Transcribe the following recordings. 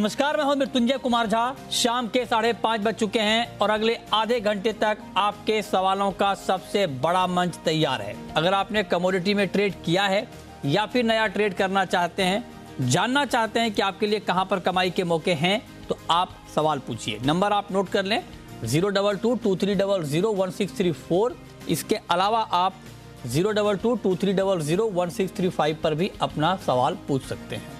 नमस्कार, मैं हूं मृत्युंजय कुमार झा। शाम के 5:30 बज चुके हैं और अगले आधे घंटे तक आपके सवालों का सबसे बड़ा मंच तैयार है। अगर आपने कमोडिटी में ट्रेड किया है या फिर नया ट्रेड करना चाहते हैं, जानना चाहते हैं कि आपके लिए कहां पर कमाई के मौके हैं, तो आप सवाल पूछिए। नंबर आप नोट कर लें 02223001634। इसके अलावा आप 02223001635 पर भी अपना सवाल पूछ सकते हैं।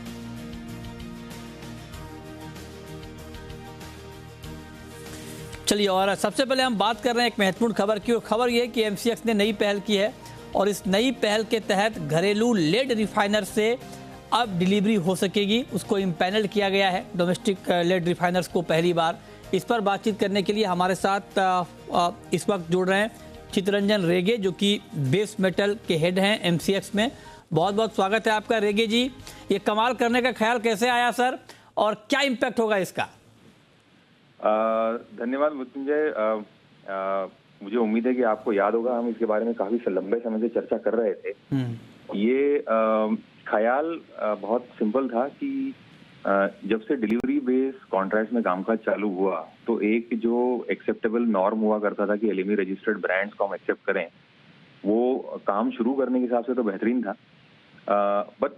चलिए, और सबसे पहले हम बात कर रहे हैं एक महत्वपूर्ण खबर की, और खबर यह है कि एमसीएक्स ने नई पहल की है और इस नई पहल के तहत घरेलू लेड रिफाइनर से अब डिलीवरी हो सकेगी। उसको इम्पैनल किया गया है डोमेस्टिक लेड रिफाइनर्स को पहली बार। इस पर बातचीत करने के लिए हमारे साथ इस वक्त जुड़ रहे हैं चित्तरंजन रेगे, जो कि बेस मेटल के हेड हैं एमसीएक्स में। बहुत बहुत स्वागत है आपका रेगे जी। ये कमाल करने का ख्याल कैसे आया सर, और क्या इम्पैक्ट होगा इसका? धन्यवाद मृत्युंजय। मुझे उम्मीद है कि आपको याद होगा, हम इसके बारे में काफी लंबे समय से चर्चा कर रहे थे। ये ख्याल बहुत सिंपल था कि जब से डिलीवरी बेस कॉन्ट्रैक्ट में कामकाज चालू हुआ, तो एक जो एक्सेप्टेबल नॉर्म हुआ करता था कि एलएमई रजिस्टर्ड ब्रांड्स को हम एक्सेप्ट करें, वो काम शुरू करने के हिसाब से तो बेहतरीन था। बट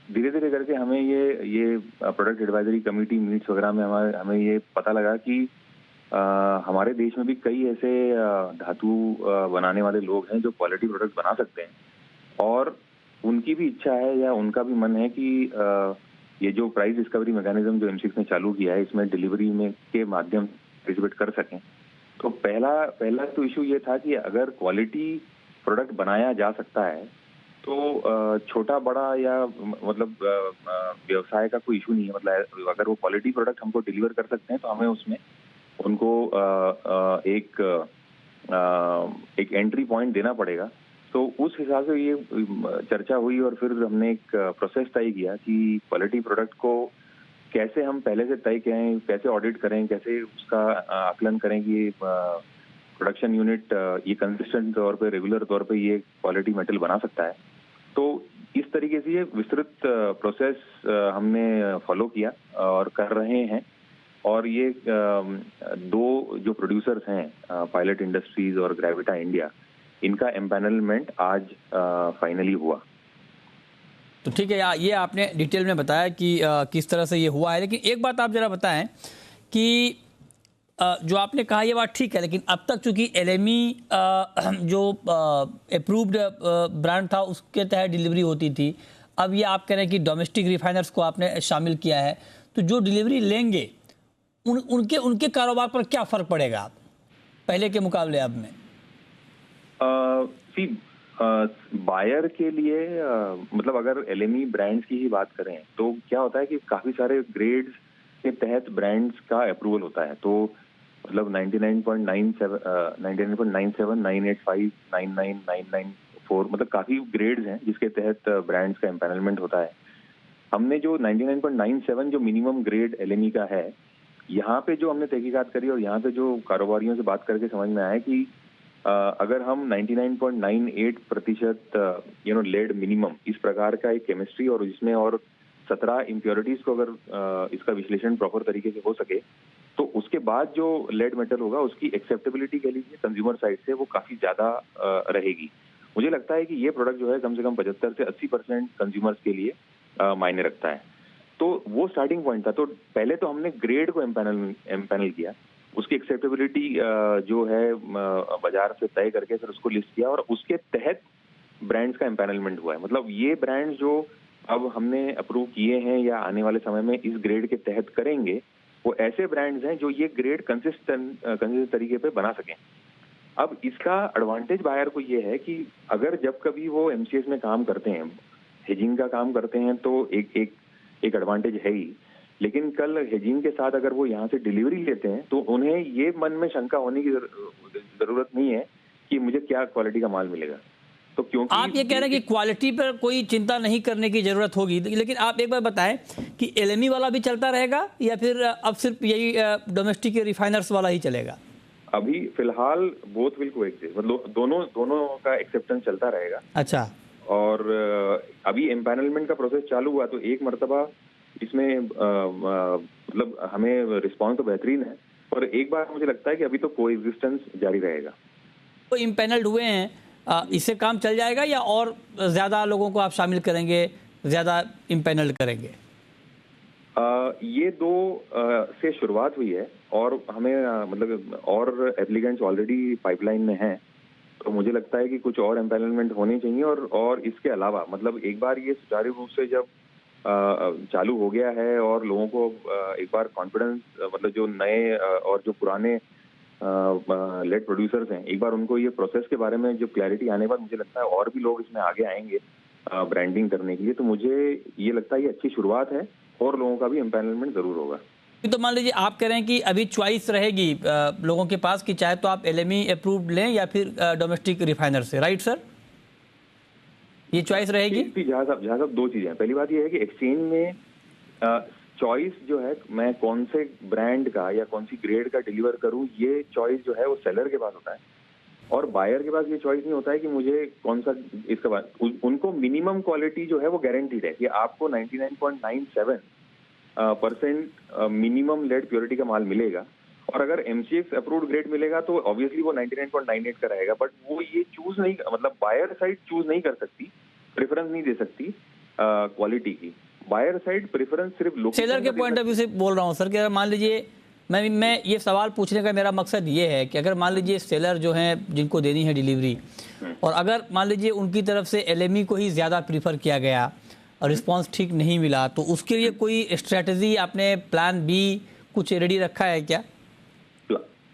धीरे धीरे करके हमें ये प्रोडक्ट एडवाइजरी कमेटी मीट्स वगैरह में हमें ये पता लगा कि हमारे देश में भी कई ऐसे धातु बनाने वाले लोग हैं जो क्वालिटी प्रोडक्ट बना सकते हैं, और उनकी भी इच्छा है या उनका भी मन है कि ये जो प्राइस डिस्कवरी मैकेनिज्म जो एमसीएक्स ने चालू किया है, इसमें डिलीवरी में के माध्यम पार्टिसिपेट कर सकें। तो पहला तो इशू ये था कि अगर क्वालिटी प्रोडक्ट बनाया जा सकता है तो छोटा बड़ा या मतलब व्यवसाय का कोई इशू नहीं है। मतलब अगर वो क्वालिटी प्रोडक्ट हमको डिलीवर कर सकते हैं तो हमें उसमें उनको एक एंट्री पॉइंट देना पड़ेगा। तो उस हिसाब से ये चर्चा हुई और फिर हमने एक प्रोसेस तय किया कि क्वालिटी प्रोडक्ट को कैसे हम पहले से तय करें, कैसे ऑडिट करें, कैसे उसका आकलन करें कि प्रोडक्शन यूनिट ये कंसिस्टेंट तौर पे, रेगुलर तौर पे ये क्वालिटी मेटल बना सकता है। तो इस तरीके से ये विस्तृत प्रोसेस हमने फॉलो किया और कर रहे हैं। और ये दो जो प्रोड्यूसर्स हैं, पायलट इंडस्ट्रीज और ग्रेविटा इंडिया, इनका एम्पैनलमेंट आज फाइनली हुआ। तो ठीक है, ये आपने डिटेल में बताया कि किस तरह से ये हुआ है। लेकिन एक बात आप जरा बताएं कि जो आपने कहा ये बात ठीक है, लेकिन अब तक चूंकि एलएमई जो अप्रूव्ड ब्रांड था उसके तहत डिलीवरी होती थी, अब ये आप कह रहे हैं कि डोमेस्टिक रिफाइनर्स को आपने शामिल किया है, तो जो डिलीवरी लेंगे उनके कारोबार पर क्या फर्क पड़ेगा पहले के मुकाबले अब में? बायर के लिए मतलब अगर एलएमई ब्रांड्स की ही बात करें तो क्या होता है कि काफी सारे ग्रेड्स के तहत ब्रांड्स का अप्रूवल होता है। तो मतलब 99.97, 985, 99, 994, मतलब काफी ग्रेड्स हैं जिसके तहत ब्रांड्स का एम्पैनलमेंट होता है। हमने जो 99.97 जो मिनिमम ग्रेड एलएमई का है, यहाँ पे जो हमने तहकीकात करी और यहाँ पे जो कारोबारियों से बात करके समझ में आया कि अगर हम 99.98% लेड मिनिमम इस प्रकार का एक केमिस्ट्री और इसमें और 17 इम्प्योरिटीज को अगर इसका विश्लेषण प्रॉपर तरीके से हो सके, तो उसके बाद जो लेड मेटल होगा उसकी एक्सेप्टेबिलिटी के लिए कंज्यूमर साइड से वो काफी ज्यादा रहेगी। मुझे लगता है कि ये प्रोडक्ट जो है कम से कम 75 से 80% कंज्यूमर्स के लिए मायने रखता है। तो वो स्टार्टिंग पॉइंट था। तो पहले तो हमने ग्रेड को एम्पैनल किया, उसकी एक्सेप्टेबिलिटी जो है बाजार से तय करके फिर उसको लिस्ट किया और उसके तहत ब्रांड्स का एम्पैनलमेंट हुआ है। मतलब ये ब्रांड्स जो अब हमने अप्रूव किए हैं या आने वाले समय में इस ग्रेड के तहत करेंगे, वो ऐसे ब्रांड्स हैं जो ये ग्रेड कंसिस्टेंट तरीके पे बना सकें। अब इसका एडवांटेज बायर को ये है कि अगर जब कभी वो एमसीएक्स में काम करते हैं, हेजिंग का काम करते हैं, तो एक एडवांटेज है ही। लेकिन कल हेजिंग के साथ अगर वो यहाँ से डिलीवरी लेते हैं तो उन्हें ये मन में शंका होने की जरूरत नहीं है कि मुझे क्या क्वालिटी का माल मिलेगा। तो क्योंकि आप ये कह रहे हैं कि क्वालिटी पर कोई चिंता नहीं करने की जरूरत होगी, लेकिन आप एक बार बताएं कि एलएमई वाला भी चलता रहेगा या फिर अब सिर्फ यही डोमेस्टिक रिफाइनर्स वाला ही चलेगा? अभी फिलहाल बोथ विल कोएग्जिस्ट, मतलब दोनों का एक्सेप्टेंस चलता रहेगा। अच्छा। और अभी एम्पैनलमेंट का प्रोसेस चालू हुआ, तो एक मर्तबा इसमें मतलब हमें रिस्पॉन्स तो बेहतरीन है, और एक बार मुझे लगता है कि अभी तो कोएग्जिस्टेंस जारी रहेगा। तो इम्पैनल्ड हुए हैं, इससे काम चल जाएगा या और ज़्यादा लोगों को आप शामिल करेंगे, ज़्यादा इम्पैनल्ड करेंगे? ये 2 से शुरुआत हुई है, और हमें मतलब और एप्लीकेंट्स ऑलरेडी पाइपलाइन में हैं, तो मुझे लगता है कि कुछ और एम्पैनलमेंट होने चाहिए। और इसके अलावा मतलब एक बार ये सुचारू रूप से जब चालू हो गया है और लोगों को एक बार कॉन्फिडेंस, मतलब जो नए और जो पुराने लेड प्रोड्यूसर्स हैं, एक बार उनको ये प्रोसेस के बारे में जो क्लैरिटी आने के बाद मुझे लगता है और भी लोग इसमें आगे आएंगे ब्रांडिंग करने के लिए। तो मुझे ये लगता है ये अच्छी शुरुआत है, और लोगों का भी एम्पैनलमेंट जरूर होगा। तो मान लीजिए आप कह रहे हैं कि अभी चॉइस रहेगी लोगों के पास कि चाहे तो आप LME अप्रूव्ड लें या फिर डोमेस्टिक रिफाइनर से, राइट सर? ये चॉइस रहेगी? जहाँ साहब 2 चीजें हैं। पहली बात ये है कि एक्सचेंज में चॉइस जो है, मैं कौन से ब्रांड का या कौन सी ग्रेड का डिलीवर करूं, ये चॉइस जो है वो सेलर के पास होता है, और बायर के पास ये चॉइस नहीं होता है कि मुझे कौन सा इसका उनको मिनिमम क्वालिटी जो है वो गारंटीड है कि आपको 99.97% मिनिमम लेड प्योरिटी का माल मिलेगा, और अगर MCX अप्रूव्ड ग्रेड मिलेगा तो ऑब्वियसली वो 99.98 का रहेगा। बट वो ये चूज नहीं, मतलब बायर साइड चूज नहीं कर सकती, प्रेफरेंस नहीं दे सकती क्वालिटी की। बायर साइड प्रेफरेंस सिर्फ सेलर के पॉइंट ऑफ व्यू से बोल रहा हूँ सर, कि अगर मान लीजिए मैं ये सवाल पूछने का मेरा मकसद ये है कि अगर मान लीजिए सेलर जो हैं जिनको देनी है डिलीवरी, और अगर मान लीजिए उनकी तरफ से LME को ही ज़्यादा प्रीफर किया गया और रिस्पांस ठीक नहीं मिला, तो उसके लिए कोई स्ट्रेटजी आपने प्लान B कुछ रेडी रखा है क्या?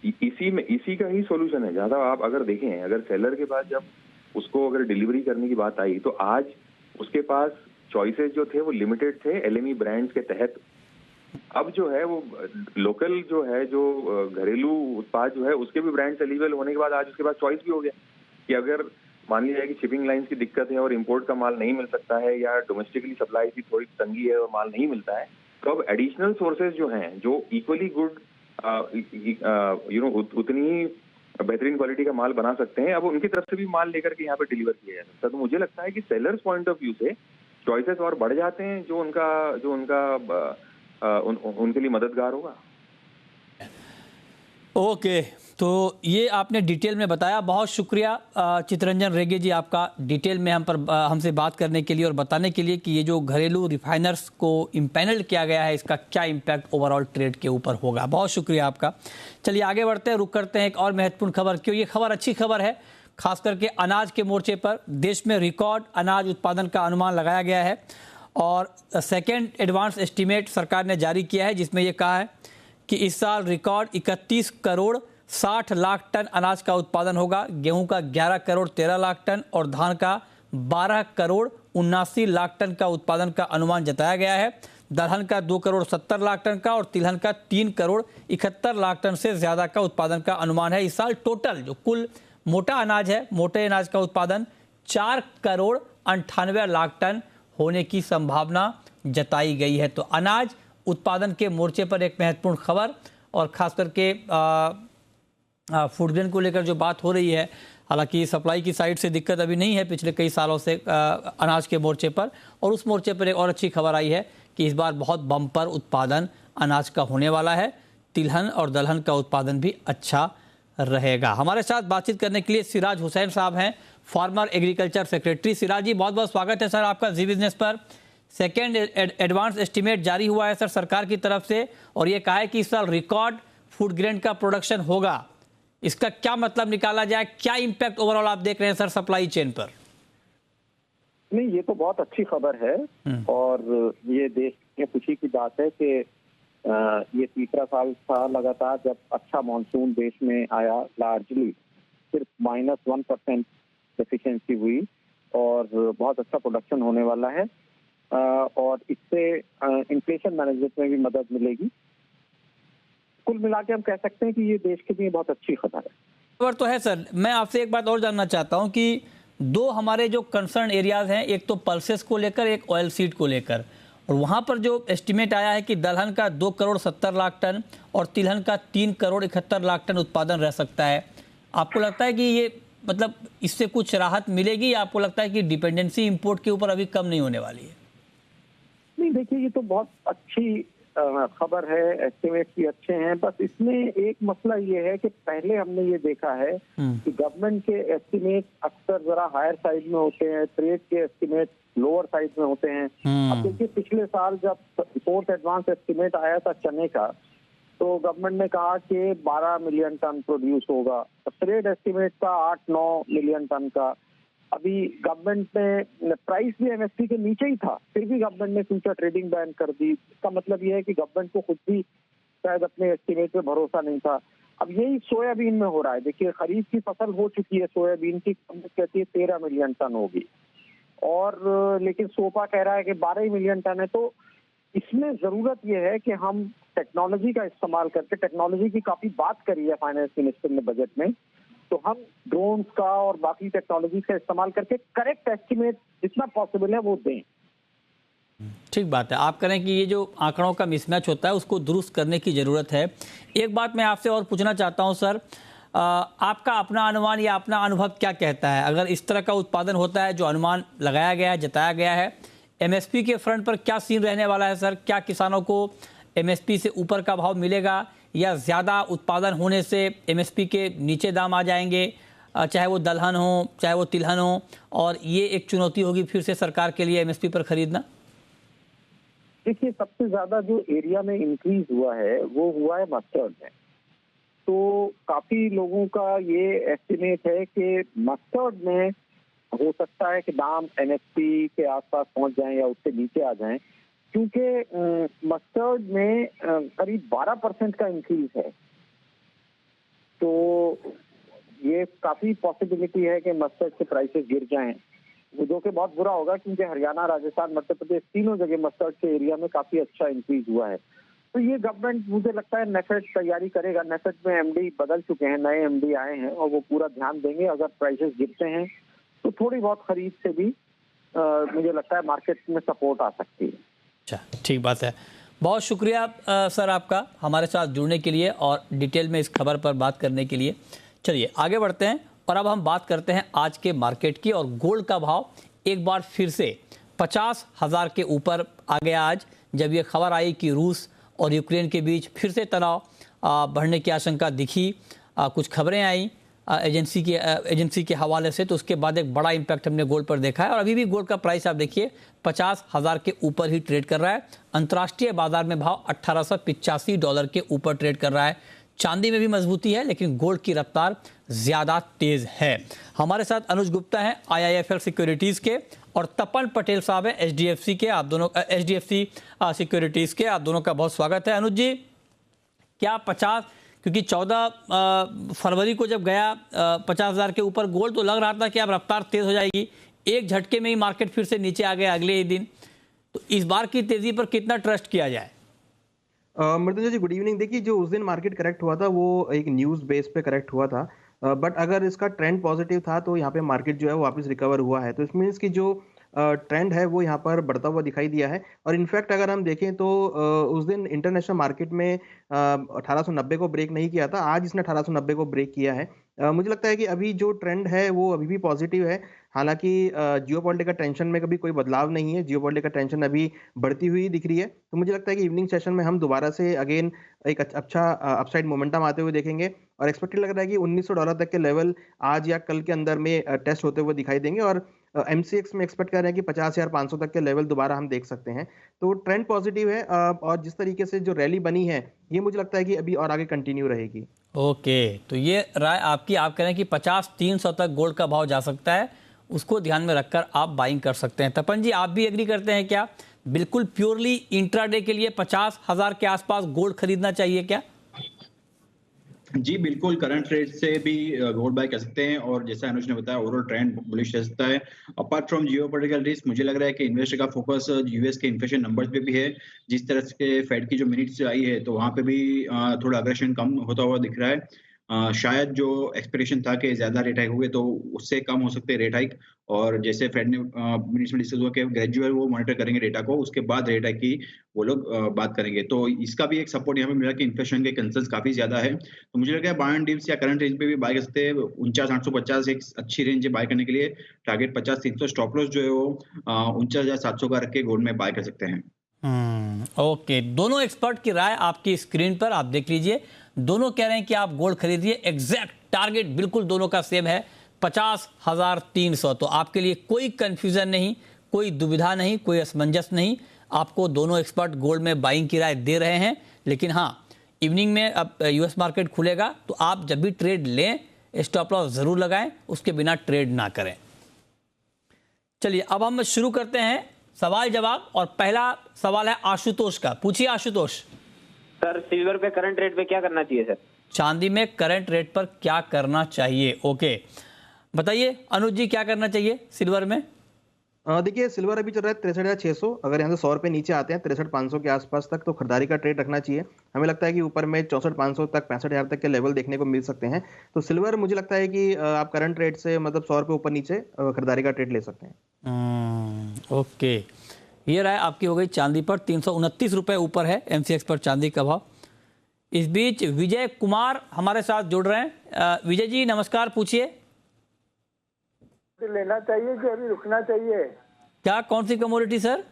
इसी का ही सॉल्यूशन है। ज़्यादा आप अगर देखें, अगर सेलर के पास जब उसको अगर डिलीवरी करने की बात आई, तो आज उसके पास चॉइसेस जो थे वो लिमिटेड थे LME ब्रांड्स के तहत। अब जो है वो लोकल जो है, जो घरेलू उत्पाद जो है, उसके भी ब्रांड्स एलिजिबल होने के बाद आज उसके पास चॉइस भी हो गया कि अगर मान लिया जाए कि शिपिंग लाइंस की दिक्कत है और इंपोर्ट का माल नहीं मिल सकता है, या डोमेस्टिकली सप्लाई की थोड़ी तंगी है और माल नहीं मिलता है, तो अब एडिशनल सोर्सेज जो हैं, जो इक्वली गुड उतनी ही बेहतरीन क्वालिटी का माल बना सकते हैं, अब उनकी तरफ से भी माल लेकर के यहाँ पे डिलीवर किया जा सकता है। तो मुझे लगता है कि सेलर्स पॉइंट ऑफ व्यू से चॉइसेस और बढ़ जाते हैं, जो उनके लिए मददगार होगा। ओके, तो ये आपने डिटेल में बताया, बहुत शुक्रिया चितरंजन रेगे जी आपका डिटेल में हमसे बात करने के लिए और बताने के लिए कि ये जो घरेलू रिफाइनर्स को इम्पैनल किया गया है, इसका क्या इम्पैक्ट ओवरऑल ट्रेड के ऊपर होगा। बहुत शुक्रिया आपका। चलिए आगे बढ़ते हैं, रुक करते हैं एक और महत्वपूर्ण खबर। क्यों ये खबर अच्छी खबर है, खास करके अनाज के मोर्चे पर। देश में रिकॉर्ड अनाज उत्पादन का अनुमान लगाया गया है, और सेकेंड एडवांस एस्टीमेट सरकार ने जारी किया है, जिसमें ये कहा है कि इस साल रिकॉर्ड 31 करोड़ 60 लाख टन अनाज का उत्पादन होगा। गेहूं का 11 करोड़ 13 लाख टन और धान का 12 करोड़ 79 लाख टन का उत्पादन का अनुमान जताया गया है। दलहन का 2 करोड़ 70 लाख टन का और तिलहन का 3 करोड़ 71 लाख टन से ज़्यादा का उत्पादन का अनुमान है। इस साल टोटल जो कुल मोटा अनाज है, मोटे अनाज का उत्पादन 4 करोड़ 98 लाख टन होने की संभावना जताई गई है। तो अनाज उत्पादन के मोर्चे पर एक महत्वपूर्ण खबर, और ख़ास करके फूड ग्रेन को लेकर जो बात हो रही है, हालांकि सप्लाई की साइड से दिक्कत अभी नहीं है पिछले कई सालों से अनाज के मोर्चे पर, और उस मोर्चे पर एक और अच्छी खबर आई है कि इस बार बहुत बम्पर उत्पादन अनाज का होने वाला है। तिलहन और दलहन का उत्पादन भी अच्छा रहेगा। हमारे साथ बातचीत करने के लिए सिराज हुसैन साहब हैं, फार्मर एग्रीकल्चर सेक्रेटरी। सिराज जी, बहुत बहुत स्वागत है सर आपका जी बिजनेस पर। सेकेंड एडवांस एस्टीमेट जारी हुआ है सर सरकार की तरफ से, और ये कहा है कि इस साल रिकॉर्ड फूड ग्रेन का प्रोडक्शन होगा। इसका क्या मतलब निकाला जाए, क्या इम्पैक्ट ओवरऑल आप देख रहे हैं सर सप्लाई चेन पर? नहीं, ये तो बहुत अच्छी खबर है, और ये देश में खुशी की बात है कि ये तीसरा साल था लगातार जब अच्छा मानसून देश में आया। लार्जली सिर्फ -1% डेफिशिएंसी हुई, और बहुत अच्छा प्रोडक्शन होने वाला है, और इससे इन्फ्लेशन मैनेजमेंट में भी मदद मिलेगी। कुल मिला के हम कह सकते हैं कि ये देश के लिए बहुत अच्छी खबर है। खबर तो है सर। मैं आपसे एक बात और जानना चाहता हूं कि 2 हमारे जो कंसर्न एरियाज हैं, एक तो पल्सेस को लेकर, एक ऑयल सीड को लेकर, और वहां पर जो एस्टीमेट आया है कि दलहन का 2 करोड़ 70 लाख टन और तिलहन का 3 करोड़ 71 लाख टन उत्पादन रह सकता है। आपको लगता है कि ये मतलब इससे कुछ राहत मिलेगी, या आपको लगता है कि डिपेंडेंसी इंपोर्ट के ऊपर अभी कम नहीं होने वाली है? नहीं, देखिए ये तो बहुत अच्छी खबर है, एस्टिमेट भी अच्छे हैं। बस इसमें एक मसला ये है कि पहले हमने ये देखा है कि गवर्नमेंट के एस्टिमेट अक्सर जरा हायर साइड में होते हैं, ट्रेड के एस्टिमेट लोअर साइड में होते हैं। अब देखिए पिछले साल जब फोर्थ एडवांस एस्टिमेट आया था चने का, तो गवर्नमेंट ने कहा कि 12 मिलियन टन प्रोड्यूस होगा। ट्रेड एस्टिमेट था 8-9 मिलियन टन का। अभी गवर्नमेंट ने प्राइस भी एमएसपी के नीचे ही था, फिर भी गवर्नमेंट ने फ्यूचर ट्रेडिंग बैन कर दी। इसका मतलब ये है कि गवर्नमेंट को खुद भी शायद अपने एस्टिमेट पे भरोसा नहीं था। अब यही सोयाबीन में हो रहा है। देखिए खरीफ की फसल हो चुकी है, सोयाबीन की कहती है 13 मिलियन टन होगी, और लेकिन सोपा कह रहा है कि 12 मिलियन टन है। तो इसमें जरूरत यह है कि हम टेक्नोलॉजी का इस्तेमाल करके, टेक्नोलॉजी की काफी बात करी है फाइनेंस मिनिस्टर ने बजट में, तो हम ड्रोन्स का और बाकी टेक्नोलॉजी का इस्तेमाल करके करेक्ट एस्टिमेट जितना पॉसिबल है वो दें। ठीक बात है। आप करें कि ये जो आंकड़ों का मिसमैच होता है उसको दुरुस्त करने की ज़रूरत है। एक बात मैं आपसे और पूछना चाहता हूं सर, आपका अपना अनुमान या अपना अनुभव क्या कहता है, अगर इस तरह का उत्पादन होता है जो अनुमान लगाया गया है, जताया गया है, एमएसपी के फ्रंट पर क्या सीन रहने वाला है सर? क्या किसानों को एमएसपी से ऊपर का भाव मिलेगा या ज़्यादा उत्पादन होने से एमएसपी के नीचे दाम आ जाएंगे, चाहे वो दलहन हो चाहे वो तिलहन हो, और ये एक चुनौती होगी फिर से सरकार के लिए एमएसपी पर खरीदना? देखिए सबसे ज्यादा जो एरिया में इंक्रीज हुआ है वो हुआ है मस्टर्ड में। तो काफी लोगों का ये एस्टिमेट है कि मस्टर्ड में हो सकता है कि दाम एमएसपी के आसपास पहुंच जाएं या उससे नीचे आ जाएं, क्योंकि मस्टर्ड में करीब 12% का इंक्रीज है। तो ये काफी पॉसिबिलिटी है कि मस्टर्ड के प्राइसेस गिर जाएं, जो कि बहुत बुरा होगा, क्योंकि हरियाणा, राजस्थान, मध्य प्रदेश तीनों जगह मस्टर्ड के एरिया में काफी अच्छा इंक्रीज हुआ है। तो ये गवर्नमेंट मुझे लगता है नेफेड तैयारी करेगा। नेफेड में एमडी बदल चुके हैं, नए एमडी आए हैं और वो पूरा ध्यान देंगे। अगर प्राइसेस गिरते हैं तो थोड़ी बहुत खरीद से भी मुझे लगता है मार्केट में सपोर्ट आ सकती है। अच्छा, ठीक बात है। बहुत शुक्रिया सर आपका हमारे साथ जुड़ने के लिए और डिटेल में इस खबर पर बात करने के लिए। चलिए आगे बढ़ते हैं और अब हम बात करते हैं आज के मार्केट की। और गोल्ड का भाव एक बार फिर से 50,000 के ऊपर आ गया आज, जब ये खबर आई कि रूस और यूक्रेन के बीच फिर से तनाव बढ़ने की आशंका दिखी। कुछ खबरें आई एजेंसी के हवाले से, तो उसके बाद एक बड़ा इम्पैक्ट हमने गोल्ड पर देखा है। और अभी भी गोल्ड का प्राइस आप देखिए 50,000 के ऊपर ही ट्रेड कर रहा है। अंतर्राष्ट्रीय बाजार में भाव $1885 के ऊपर ट्रेड कर रहा है। चांदी में भी मजबूती है, लेकिन गोल्ड की रफ्तार ज़्यादा तेज़ है। हमारे साथ अनुज गुप्ता हैं IIFL सिक्योरिटीज़ के, और तपन पटेल साहब हैं HDFC के। आप दोनों HDFC सिक्योरिटीज़ के, आप दोनों का बहुत स्वागत है। अनुज जी, क्या 50, क्योंकि 14 फरवरी को जब गया 50,000 के ऊपर गोल्ड, तो लग रहा था कि अब रफ्तार तेज़ हो जाएगी, एक झटके में ही मार्केट फिर से नीचे आ गया अगले ही दिन। तो इस बार की तेज़ी पर कितना ट्रस्ट किया जाए? मृत्युंजय जी गुड इवनिंग। देखिए जो उस दिन मार्केट करेक्ट हुआ था वो एक न्यूज़ बेस पे करेक्ट हुआ था, बट अगर इसका ट्रेंड पॉजिटिव था तो यहाँ पे मार्केट जो है वो वापस रिकवर हुआ है। तो इस मीन्स की जो ट्रेंड है वो यहाँ पर बढ़ता हुआ दिखाई दिया है। और इनफैक्ट अगर हम देखें तो उस दिन इंटरनेशनल मार्केट में 1890 को ब्रेक नहीं किया था, आज इसने 1890 को ब्रेक किया है। मुझे लगता है कि अभी जो ट्रेंड है वो अभी भी पॉजिटिव है। हालांकि जियोपॉलिटिकल टेंशन में कभी कोई बदलाव नहीं है, जियोपॉलिटिकल टेंशन अभी बढ़ती हुई दिख रही है। तो मुझे लगता है कि इवनिंग सेशन में हम दोबारा से अगेन एक अच्छा अपसाइड मोमेंटम आते हुए देखेंगे, और एक्सपेक्टेड लग रहा है कि $1900 तक के लेवल आज या कल के अंदर में टेस्ट होते हुए दिखाई देंगे। और MCX में एक्सपेक्ट कर रहे हैं कि 50,500 तक के लेवल दोबारा हम देख सकते हैं। तो ट्रेंड पॉजिटिव है, और जिस तरीके से जो रैली बनी है ये मुझे लगता है कि अभी और आगे कंटिन्यू रहेगी। ओके, तो ये राय आपकी, आप कह रहे हैं कि 50,300 तक गोल्ड का भाव जा सकता है, उसको ध्यान में रखकर आप बाइंग कर सकते हैं। तपन जी, आप भी एग्री करते हैं क्या? बिल्कुल प्योरली इंट्राडे के लिए 50,000 के आसपास गोल्ड खरीदना चाहिए क्या? जी बिल्कुल, करंट रेट से भी गोल्ड बाय कर सकते हैं, और जैसा अनुज ने बताया ओवरऑल ट्रेंड बुलिश रह सकता है। अपार्ट फ्रॉम जियोपॉलिटिकल रिस्क, मुझे लग रहा है कि इन्वेस्टर का फोकस यूएस के इन्फ्लेशन नंबर्स पे भी है। जिस तरह से फेड की जो मिनट्स आई है तो वहां पे भी थोड़ा अग्रेशन कम होता हुआ दिख रहा है। शायद जो एक्सपेक्टेशन था कि ज्यादा रेट हाइक होंगे तो उससे कम हो सकते हैं रेट हाइक, और जैसे फेड ने मिनट्स में डिस्कस हुआ कि ग्रेजुअल वो मॉनिटर करेंगे डेटा को, उसके बाद रेट हाइक की वो लोग बात करेंगे। तो इसका भी एक सपोर्ट यहाँ पे मिला कि इन्फ्लेशन के कंसर्न्स काफी ज्यादा है। तो मुझे लगा बाय एंड डिप्स या करंट रेंज पे भी बाय कर सकते हैं। 49,850 एक अच्छी रेंज है बाय करने के लिए। टारगेट 50,300, स्टॉप लॉस जो है वो 49,700 का रख के गोल्ड में बाय कर सकते हैं। ओके, दोनों एक्सपर्ट की राय आपकी स्क्रीन पर आप देख लीजिए। दोनों कह रहे हैं कि आप गोल्ड खरीदिए। एग्जैक्ट टारगेट बिल्कुल दोनों का सेम है, 50,300। तो आपके लिए कोई कंफ्यूजन नहीं, कोई दुविधा नहीं, कोई असमंजस नहीं। आपको दोनों एक्सपर्ट गोल्ड में बाइंग की राय दे रहे हैं। लेकिन हाँ, इवनिंग में अब यूएस मार्केट खुलेगा तो आप जब भी ट्रेड लें स्टॉप लॉस जरूर लगाएं, उसके बिना ट्रेड ना करें। चलिए अब हम शुरू करते हैं सवाल जवाब, और पहला सवाल है आशुतोष का। पूछिए आशुतोष। सर, सिल्वर पे करंट रेट पे क्या करना चाहिए सर? चांदी में करंट रेट पर क्या करना चाहिए? ओके, बताइए अनुज जी, क्या करना चाहिए सिल्वर में? देखिए, सिल्वर अभी चल रहा है 63,600। अगर यहाँ से 100 रुपये नीचे आते हैं 63,500 के आसपास तक, तो खरीदारी का ट्रेड रखना चाहिए। हमें लगता है कि ऊपर में 64,500 तक, 65,000 तक के लेवल देखने को मिल सकते हैं। तो सिल्वर मुझे लगता है कि आप करंट रेट से मतलब 100 रुपये ऊपर नीचे खरीदारी का ट्रेड ले सकते हैं। ओके, ये राय आपकी हो गई। चांदी पर 329 रुपये ऊपर है एमसीएक्स पर चांदी का भाव। इस बीच विजय कुमार हमारे साथ जुड़ रहे हैं। विजय जी नमस्कार, पूछिए। लेना चाहिए कि अभी रुकना चाहिए? क्या, कौन सी कमोडिटी सर?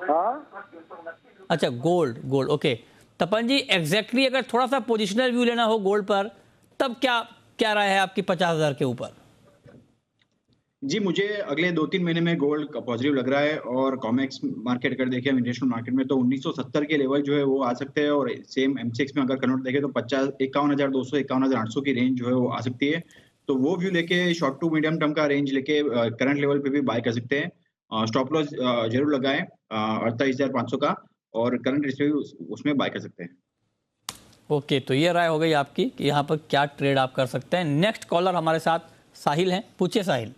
हाँ, अच्छा, gold. Gold, okay. Tapan ji, exactly अगर थोड़ा सा पोजिशनल व्यू लेना हो गोल्ड पर, तब क्या क्या राय है आपकी 50,000 के ऊपर? जी, मुझे अगले 2-3 महीने में गोल्ड का पॉजिटिव लग रहा है। और कॉमेक्स मार्केट अगर देखें इंटरनेशनल मार्केट में, तो 1970 के लेवल जो है वो आ सकते हैं। और सेम एमसीएक्स में अगर कन्वर्ट देखें तो 51,200 51,800 की रेंज जो है वो आ सकती है। तो वो व्यू लेके शॉर्ट टू मीडियम टर्म का रेंज लेके करंट लेवल पे भी बाय कर सकते हैं। स्टॉप लॉस जरूर लगाएं 28,500 का, और करंट रिस्क भी उसमें बाय कर सकते हैं। ओके, तो ये राय हो गई आपकी कि यहाँ पर क्या ट्रेड आप कर सकते हैं। नेक्स्ट कॉलर हमारे साथ साहिल हैं। पूछिए साहिल।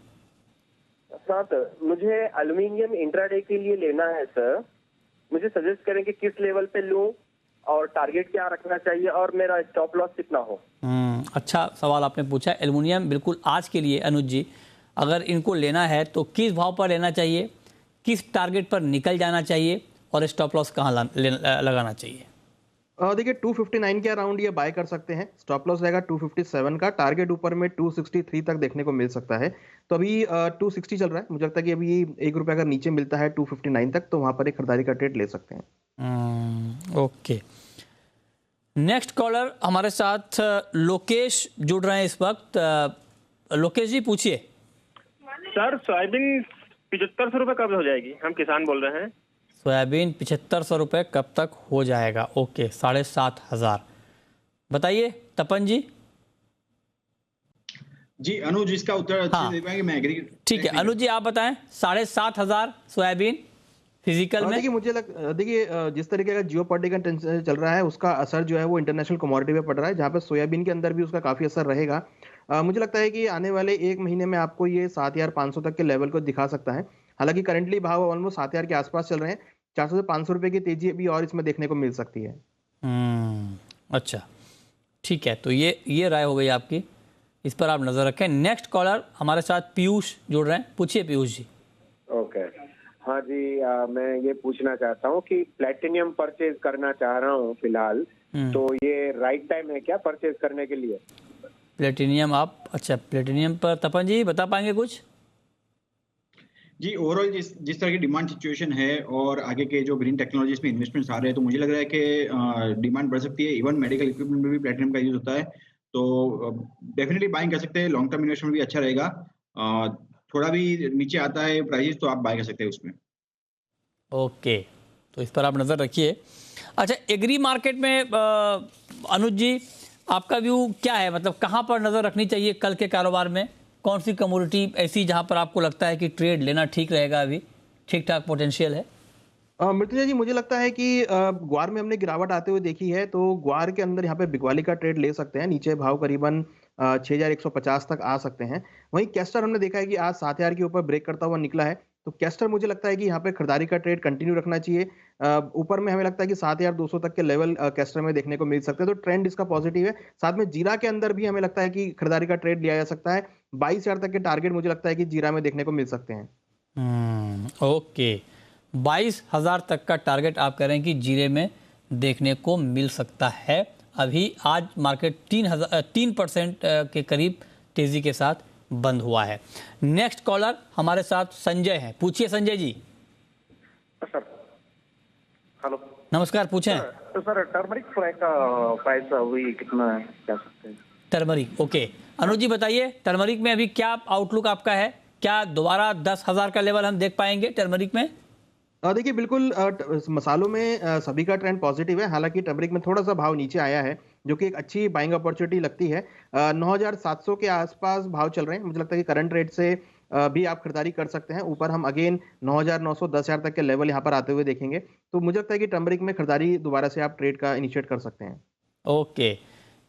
सर, मुझे एल्यूमिनियम इंट्राडे के लिए लेना है सर। मुझे सजेस्ट करें कि किस लेवल पे लूं और टारगेट क्या रखना चाहिए और मेरा स्टॉप लॉस कितना हो? अच्छा सवाल आपने पूछा। एल्युमिनियम बिल्कुल आज के लिए अनुज जी, अगर इनको लेना है तो किस भाव पर लेना चाहिए, किस टारगेट पर निकल जाना चाहिए, और स्टॉप लॉस कहाँ लगाना चाहिए? देखिए, 259 के अराउंड ये बाय कर सकते हैं। स्टॉप लॉस रहेगा 257 का। टारगेट ऊपर में 263 तक देखने को मिल सकता है। तो अभी 260 चल रहा है। मुझे लगता है कि अभी 1 रुपया अगर नीचे मिलता है 259 तक, तो वहां पर एक खरीदारी का ट्रेड ले सकते हैं। ओके, नेक्स्ट कॉलर हमारे साथ लोकेश जुड़ रहे हैं इस वक्त। लोकेश जी पूछिए। सर, सोयाबीन 7500 रुपये कब हो जाएगी? हम किसान बोल रहे हैं। सोयाबीन 7500 रुपये कब तक हो जाएगा? ओके, 7,500। बताइए तपन जी। जी अनुज, इसका उत्तर अच्छे से दे पाएंगे? मैं एग्री। ठीक है अनुज जी, आप बताएं। 7,500 सोयाबीन फिजिकल में। देखिए जिस तरीके का जियोपॉलिटिकल टेंशन चल रहा है, उसका असर जो है वो इंटरनेशनल कमोडिटी पे पड़ रहा है, जहां पे सोयाबीन के अंदर भी उसका काफी असर रहेगा। मुझे लगता है कि आने वाले 1 महीने में आपको ये 7,500 तक के लेवल को दिखा सकता है। हालांकि करंटली भाव ऑलमोस्ट 7,000 के आसपास चल रहे हैं। 400 से 500 रुपए की तेजी भी और इसमें देखने को मिल सकती है। अच्छा, ठीक है, तो ये राय हो गई आपकी, इस पर आप नजर रखें। नेक्स्ट कॉलर हमारे साथ पीयूष जुड़ रहे हैं। पूछिए पीयूष जी। ओके, हाँ जी, मैं ये पूछना चाहता हूँ कि प्लेटिनियम परचेज करना चाह रहा हूँ फिलहाल, तो ये राइट टाइम है क्या परचेज करने के लिए? प्लेटिनियम आप, अच्छा प्लेटिनियम पर तपन जी बता पाएंगे कुछ? जी, ओवरऑल जिस तरह की डिमांड सिचुएशन है और आगे के जो ग्रीन टेक्नोलॉजीज में इन्वेस्टमेंट्स आ रहे हैं, तो मुझे लग रहा है कि डिमांड बढ़ सकती है। इवन मेडिकल इक्विपमेंट में भी प्लेटिनम का यूज होता है, तो डेफिनेटली बाइंग कर सकते हैं। लॉन्ग टर्म इन्वेस्टमेंट भी अच्छा रहेगा। थोड़ा भी नीचे आता है प्राइस तो आप बाय कर सकते हैं उसमें। ओके, तो इस पर आप नज़र रखिए। अच्छा, एग्री मार्केट में अनुज जी आपका व्यू क्या है? मतलब कहाँ पर नज़र रखनी चाहिए कल के कारोबार में? कौन सी कमोडिटी ऐसी जहां पर आपको लगता है कि ट्रेड लेना ठीक रहेगा, अभी ठीक ठाक पोटेंशियल है? मृत्युंजय जी, मुझे लगता है कि ग्वार में हमने गिरावट आते हुए देखी है, तो ग्वार के अंदर यहाँ पे बिकवाली का ट्रेड ले सकते हैं। नीचे भाव करीबन 6,150 तक आ सकते हैं। वहीं कैस्टर हमने देखा है कि आज 7,000 के ऊपर ब्रेक करता हुआ निकला है, तो कैस्टर मुझे लगता है कि यहाँ पे खरीदारी का ट्रेड कंटिन्यू रखना चाहिए। ऊपर में हमें लगता है कि 7,200 तक के लेवल कैस्टर में देखने को मिल सकते हैं, तो ट्रेंड इसका पॉजिटिव है। साथ में जीरा के अंदर भी हमें लगता है कि खरीदारी का ट्रेड लिया जा सकता है। 22,000 तक के टारगेट मुझे लगता है कि जीरा में देखने को मिल सकते हैं। ओके, 22,000 तक का टारगेट आप कह रहे हैं कि जीरे में देखने को मिल सकता है। अभी आज मार्केट 3% के करीब तेजी के साथ बंद हुआ है। नेक्स्ट कॉलर हमारे साथ संजय हैं। पूछिए संजय जी। हेलो नमस्कार, पूछें। तो सर टर्मरिक फ्राई का प्राइस अभी कितना है, क्या सकते हैं? Turmeric, okay. अनुज जी बताइए, टर्मरिक में अभी क्या आउटलुक आपका है? क्या दोबारा 10,000 का लेवल हम देख पाएंगे टर्मरिक में? देखिए बिल्कुल मसालों में सभी का ट्रेंड पॉजिटिव है। हालांकि टर्मरिक में थोड़ा सा भाव नीचे आया है, जो कि एक अच्छी बाइंग अपॉर्चुनिटी लगती है। 9,700 के आसपास भाव चल रहे हैं। मुझे लगता है कि करंट रेट से भी आप खरीदारी कर सकते हैं। ऊपर हम अगेन 9,900 10,000 तक के लेवल यहाँ पर आते हुए देखेंगे। तो मुझे लगता है कि टर्मरिक में खरीदारी दोबारा से आप ट्रेड का इनिशिएट कर सकते हैं। ओके,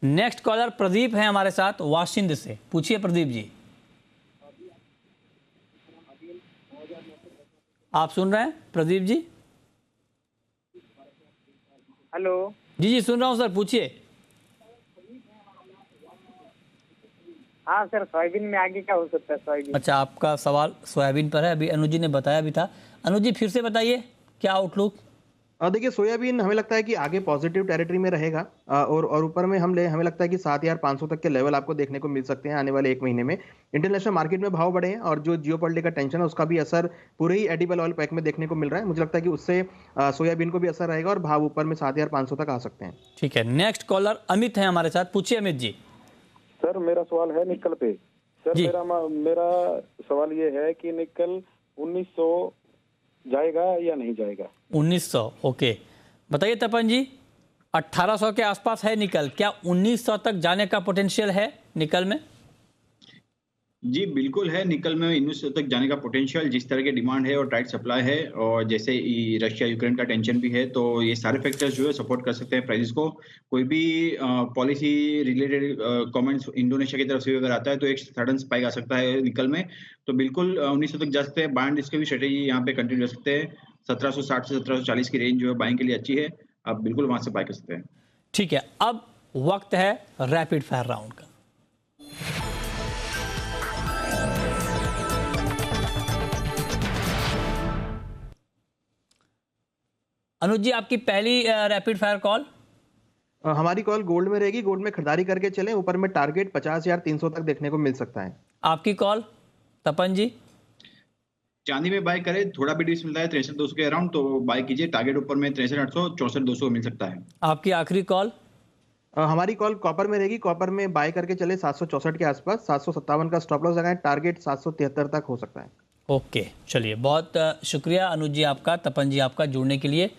नेक्स्ट कॉलर प्रदीप है हमारे साथ वाशिंद से। पूछिए प्रदीप जी। आप सुन रहे हैं प्रदीप जी? हेलो जी जी सुन रहा हूँ सर, पूछिए। हाँ सर, सोयाबीन में आगे क्या हो सकता है? सोयाबीन। अच्छा, आपका सवाल सोयाबीन पर है। अभी अनुज जी ने बताया भी था। अनुज जी फिर से बताइए क्या आउटलुक? देखिए सोयाबीन हमें लगता है कि आगे पॉजिटिव टेरिटरी में रहेगा। और ऊपर में हमें लगता है कि 7,500 तक के लेवल आपको देखने को मिल सकते हैं आने वाले एक महीने में। इंटरनेशनल मार्केट में भाव बढ़े हैं और जो जियोपॉलिटिकल टेंशन है उसका भी असर पूरे ही एडिबल ऑयल पैक में देखने को मिल रहा है। मुझे लगता है कि उससे सोयाबीन को भी असर रहेगा और भाव ऊपर में 7,500 तक आ सकते हैं। ठीक है, नेक्स्ट कॉलर अमित है हमारे साथ। पूछिए अमित जी। सर मेरा सवाल है निकल पे। सर मेरा सवाल ये है कि निकल 1900 जाएगा या नहीं जाएगा? 1900, ओके। बताइए तपन जी, 1800 के आसपास है निकल, क्या 1900 तक जाने का पोटेंशियल है निकल में? जी बिल्कुल है, निकल में 1900 तक जाने का पोटेंशियल, जिस तरह की डिमांड है और टाइट सप्लाई है, और जैसे रशिया यूक्रेन का टेंशन भी है, तो ये सारे फैक्टर्स जो है सपोर्ट कर सकते हैं प्राइसेस को। कोई भी पॉलिसी रिलेटेड कमेंट्स इंडोनेशिया की तरफ से अगर आता है तो एक सडन स्पाइक आ सकता है निकल में। तो बिल्कुल 1900 तक जा सकते हैं। बाइंग इसके भी स्ट्रेटेजी यहाँ पे कंटिन्यू कर सकते हैं। 1760 से 1740 की रेंज जो है बाइंग के लिए अच्छी है, आप बिल्कुल वहां से बाय कर सकते हैं। ठीक है, अब वक्त है रैपिड फायर राउंड का। अनुज जी, आपकी पहली रैपिड फायर कॉल। हमारी कॉल गोल्ड में रहेगी। गोल्ड में खरीदारी करके चलें, ऊपर में टारगेट 50,300 तक देखने को मिल सकता है। आपकी कॉल तपन जी। चांदी में बाय करें, थोड़ा भी डिस मिलता है 63,200 के अराउंड, तो बाय कीजिए। टारगेट ऊपर में 63,800 64,200 मिल सकता है। आपकी आखिरी कॉल। हमारी कॉल कॉपर में रहेगी। कॉपर में बाय करके चले 764 के आसपास। 757 का स्टॉप लॉस लगाएं, टारगेट 773 तक हो सकता है। ओके, चलिए, बहुत शुक्रिया अनुज जी आपका, तपन जी आपका जुड़ने के लिए,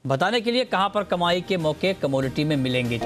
बताने के लिए कहां पर कमाई के मौके कमोडिटी में मिलेंगे।